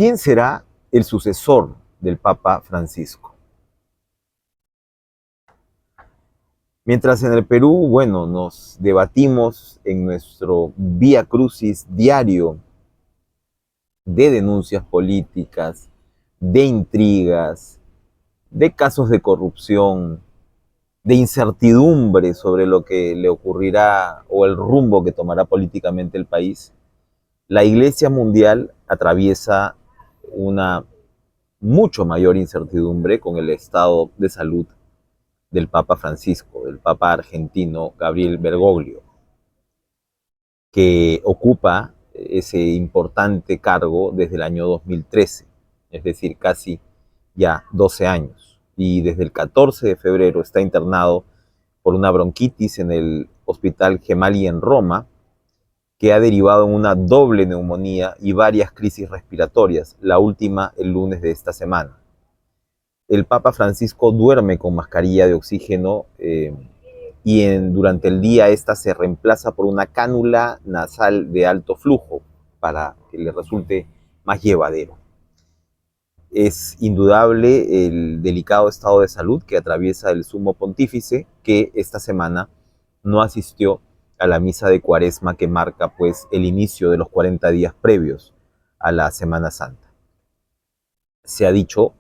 ¿Quién será el sucesor del Papa Francisco? Mientras en el Perú, bueno, nos debatimos en nuestro vía crucis diario de denuncias políticas, de intrigas, de casos de corrupción, de incertidumbre sobre lo que le ocurrirá o el rumbo que tomará políticamente el país, la Iglesia Mundial atraviesa una mucho mayor incertidumbre con el estado de salud del Papa Francisco, del Papa argentino Gabriel Bergoglio, que ocupa ese importante cargo desde el año 2013, es decir, casi ya 12 años. Y desde el 14 de febrero está internado por una bronquitis en el Hospital Gemelli en Roma, que ha derivado en una doble neumonía y varias crisis respiratorias, la última el lunes de esta semana. El Papa Francisco duerme con mascarilla de oxígeno durante el día esta se reemplaza por una cánula nasal de alto flujo para que le resulte más llevadero. Es indudable el delicado estado de salud que atraviesa el sumo pontífice, que esta semana no asistió a la misa de Cuaresma que marca pues el inicio de los 40 días previos a la Semana Santa. Se ha dicho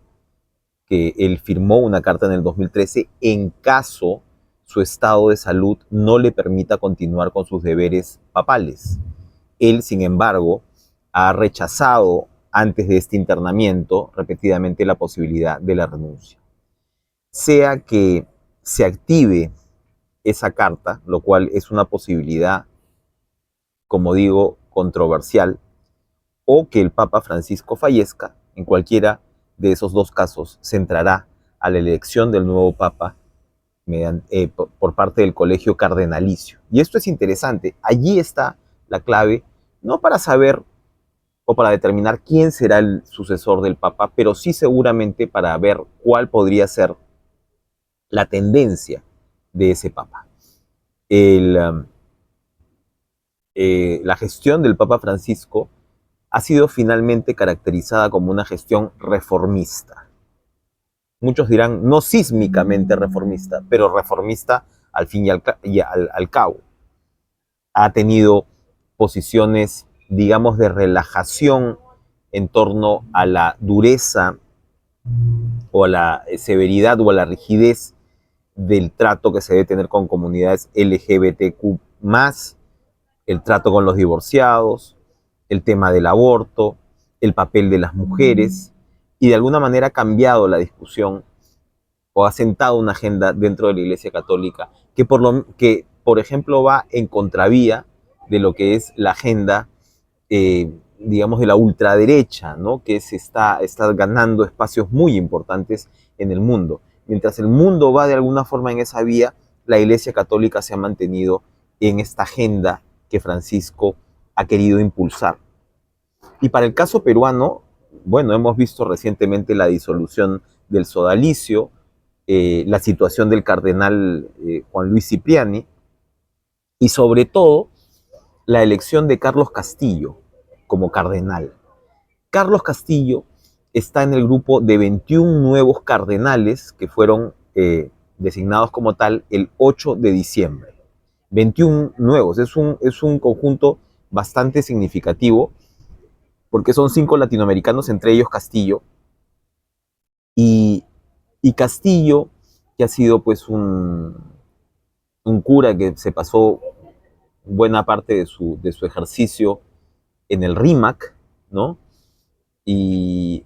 que él firmó una carta en el 2013 en caso su estado de salud no le permita continuar con sus deberes papales. Él, sin embargo, ha rechazado antes de este internamiento repetidamente la posibilidad de la renuncia. Sea que se active esa carta, lo cual es una posibilidad, como digo, controversial, o que el Papa Francisco fallezca, en cualquiera de esos dos casos se entrará a la elección del nuevo Papa por parte del colegio cardenalicio. Y esto es interesante, allí está la clave, no para saber o para determinar quién será el sucesor del Papa, pero sí seguramente para ver cuál podría ser la tendencia de ese Papa. La gestión del Papa Francisco ha sido finalmente caracterizada como una gestión reformista. Muchos dirán no sísmicamente reformista, pero reformista al fin y al cabo. Ha tenido posiciones, digamos, de relajación en torno a la dureza o a la severidad o a la rigidez del trato que se debe tener con comunidades LGBTQ+, el trato con los divorciados, el tema del aborto, el papel de las mujeres, y de alguna manera ha cambiado la discusión o ha sentado una agenda dentro de la Iglesia Católica por ejemplo, va en contravía de lo que es la agenda, digamos, de la ultraderecha, ¿no? Que está ganando espacios muy importantes en el mundo. Mientras el mundo va de alguna forma en esa vía, la Iglesia Católica se ha mantenido en esta agenda que Francisco ha querido impulsar. Y para el caso peruano, bueno, hemos visto recientemente la disolución del sodalicio, la situación del cardenal Juan Luis Cipriani y sobre todo la elección de Carlos Castillo como cardenal. Carlos Castillo está en el grupo de 21 nuevos cardenales que fueron designados como tal el 8 de diciembre. 21 nuevos, es un conjunto bastante significativo porque son 5 latinoamericanos, entre ellos Castillo, y, y Castillo, que ha sido pues un cura que se pasó buena parte de su ejercicio en el RIMAC, ¿no? Y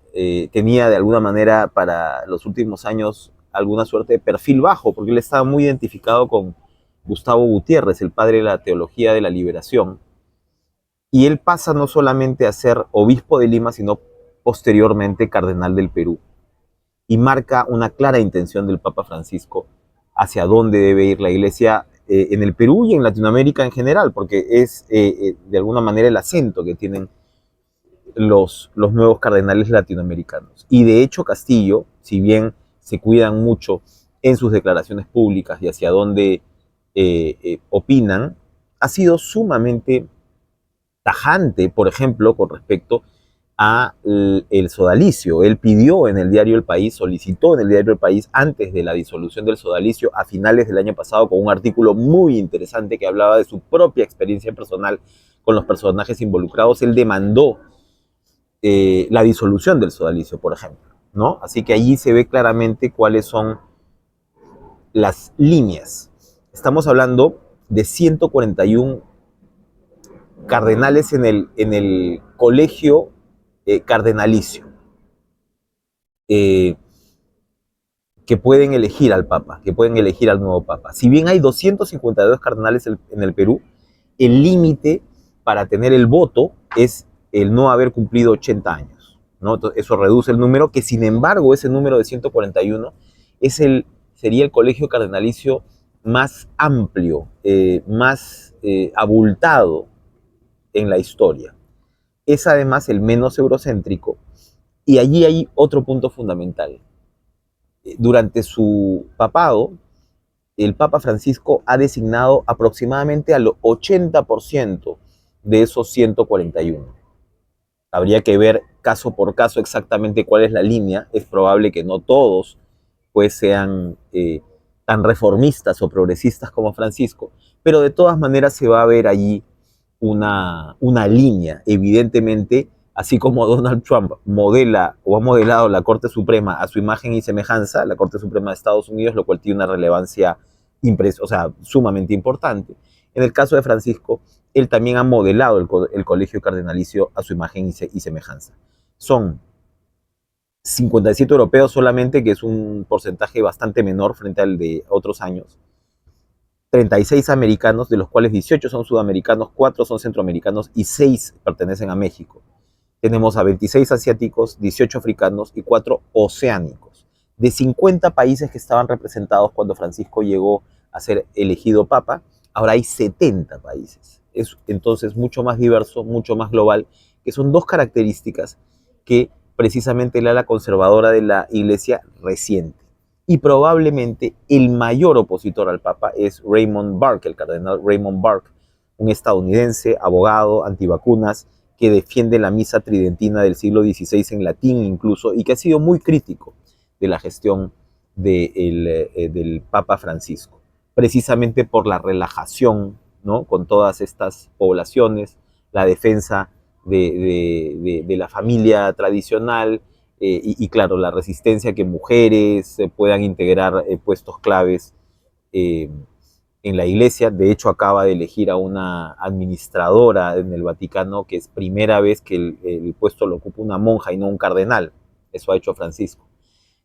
tenía de alguna manera para los últimos años alguna suerte de perfil bajo, porque él estaba muy identificado con Gustavo Gutiérrez, el padre de la teología de la liberación, y él pasa no solamente a ser obispo de Lima, sino posteriormente cardenal del Perú, y marca una clara intención del Papa Francisco hacia dónde debe ir la Iglesia en el Perú y en Latinoamérica en general, porque es de alguna manera el acento que tienen los nuevos cardenales latinoamericanos. Y de hecho Castillo, si bien se cuidan mucho en sus declaraciones públicas y hacia dónde opinan, ha sido sumamente tajante, por ejemplo, con respecto el sodalicio. Él pidió en el diario El País, solicitó en el diario El País antes de la disolución del sodalicio a finales del año pasado con un artículo muy interesante que hablaba de su propia experiencia personal con los personajes involucrados. Él demandó la disolución del sodalicio, por ejemplo, ¿no? Así que allí se ve claramente cuáles son las líneas. Estamos hablando de 141 cardenales en el colegio cardenalicio, eh, que pueden elegir al Papa, que pueden elegir al nuevo Papa. Si bien hay 252 cardenales en el Perú, el límite para tener el voto es el no haber cumplido 80 años, ¿no? Entonces, eso reduce el número, que sin embargo ese número de 141 sería el colegio cardenalicio más amplio, más abultado en la historia. Es además el menos eurocéntrico, y allí hay otro punto fundamental. Durante su papado, el Papa Francisco ha designado aproximadamente al 80% de esos 141. Habría que ver caso por caso exactamente cuál es la línea. Es probable que no todos pues sean tan reformistas o progresistas como Francisco, pero de todas maneras se va a ver allí una línea, evidentemente, así como Donald Trump modela o ha modelado la Corte Suprema a su imagen y semejanza, la Corte Suprema de Estados Unidos, lo cual tiene una relevancia sumamente importante. En el caso de Francisco, él también ha modelado el colegio cardenalicio a su imagen y semejanza. Son 57 europeos solamente, que es un porcentaje bastante menor frente al de otros años. 36 americanos, de los cuales 18 son sudamericanos, 4 son centroamericanos y 6 pertenecen a México. Tenemos a 26 asiáticos, 18 africanos y 4 oceánicos. De 50 países que estaban representados cuando Francisco llegó a ser elegido papa, ahora hay 70 países. Es entonces mucho más diverso, mucho más global, que son dos características que precisamente el ala conservadora de la Iglesia resiente. Y probablemente el mayor opositor al Papa es Raymond Burke, el cardenal Raymond Burke, un estadounidense, abogado, antivacunas, que defiende la misa tridentina del siglo XVI en latín incluso, y que ha sido muy crítico de la gestión del Papa Francisco, precisamente por la relajación, ¿no?, con todas estas poblaciones, la defensa de la familia tradicional, y claro, la resistencia a que mujeres puedan integrar puestos claves en la Iglesia. De hecho, acaba de elegir a una administradora en el Vaticano, que es primera vez que el puesto lo ocupa una monja y no un cardenal. Eso ha hecho Francisco.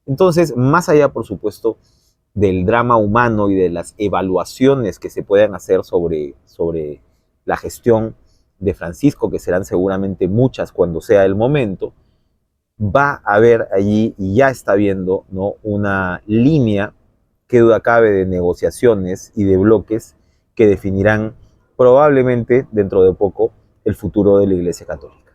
Entonces, más allá, por supuesto, del drama humano y de las evaluaciones que se puedan hacer sobre la gestión de Francisco, que serán seguramente muchas cuando sea el momento, va a haber allí, y ya está viendo, ¿no?, una línea, que duda cabe, de negociaciones y de bloques que definirán probablemente dentro de poco el futuro de la Iglesia Católica.